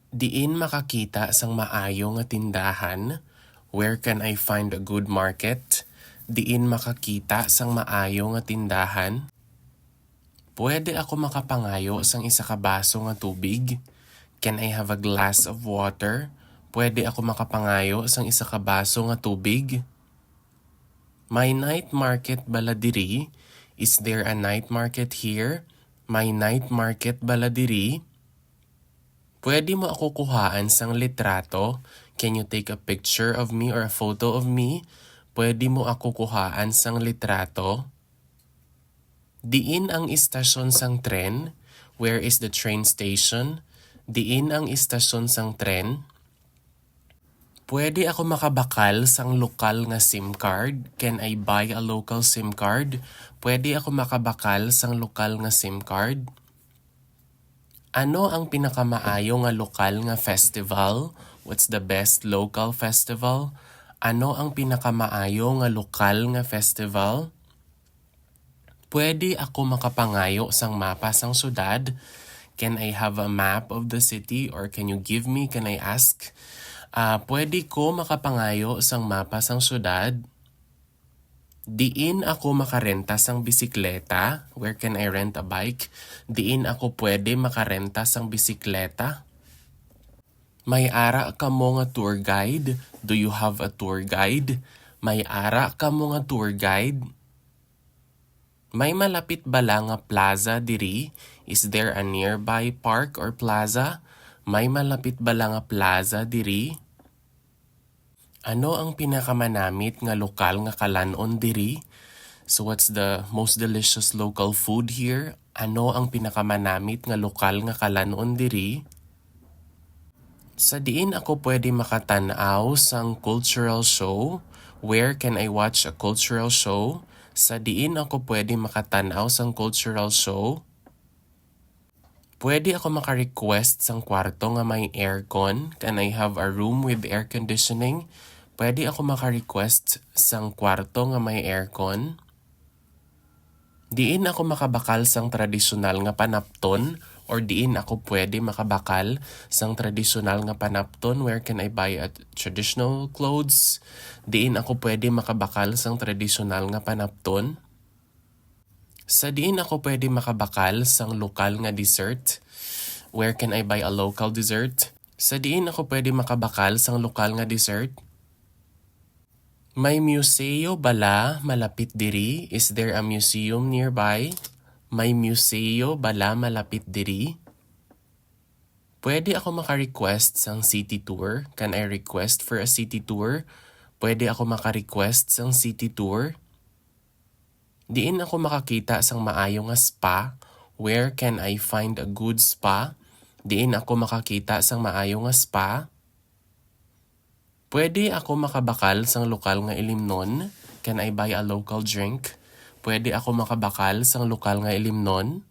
Diin makakita sang maayo nga tindahan? Where can I find a good market? Diin makakita sang maayo nga tindahan? Pwede ako makapangayo sang isa ka baso nga tubig? Can I have a glass of water? Pwede ako makapangayo sang isa ka baso nga tubig? May night market bala diri? Is there a night market here? May night market bala diri? Pwede mo ako kuhaan sang litrato? Can you take a picture of me or a photo of me? Pwede mo ako kuhaan sang litrato? Diin ang istasyon sang tren? Where is the train station? Diin ang istasyon sang tren? Pwede ako makabakal sang lokal nga SIM card? Can I buy a local SIM card? Pwede ako makabakal sang lokal nga SIM card? Ano ang pinakamaayo nga lokal nga festival? What's the best local festival? Ano ang pinakamaayo nga lokal nga festival? Pwede ako makapangayo sang mapa sang syudad? Can I have a map of the city or can you give me, can I ask? Pwede ko makapangayo sang mapa sang syudad? Diin ako makarenta sang bisikleta? Where can I rent a bike? Diin ako pwede makarenta sang bisikleta? May ara ka mo nga tour guide? Do you have a tour guide? May ara ka mo nga tour guide? May malapit bala nga plaza diri? Is there a nearby park or plaza? May malapit bala nga plaza diri? Ano ang pinakamanamit nga lokal nga kalanon diri? So what's the most delicious local food here? Ano ang pinakamanamit nga lokal nga kalanon diri? Sa diin ako pwede makatanaw sang cultural show? Where can I watch a cultural show? Sa diin ako pwede makatanaw sang cultural show? Pwede ako maka-request sang kwarto nga may aircon? Can I have a room with air conditioning? Pwede ako maka-request sang kwarto nga may aircon? Diin ako makabakal sang tradisyonal nga panapton? Or diin ako pwede makabakal sang tradisyonal nga panapton? Where can I buy a traditional clothes? Diin ako pwede makabakal sang tradisyonal nga panapton? Sa diin ako pwede makabakal sang lokal nga dessert? Where can I buy a local dessert? Sa diin ako pwede makabakal sang lokal nga dessert? May museo bala malapit diri? Is there a museum nearby? May museo bala malapit diri? Pwede ako maka-request sang city tour? Can I request for a city tour? Pwede ako maka-request sang city tour? Diin ako makakita sang maayo nga spa? Where can I find a good spa? Diin ako makakita sang maayo nga spa? Pwede ako makabakal sang lokal nga ilimnon? Can I buy a local drink? Pwede ako makabakal sang lokal nga ilimnon?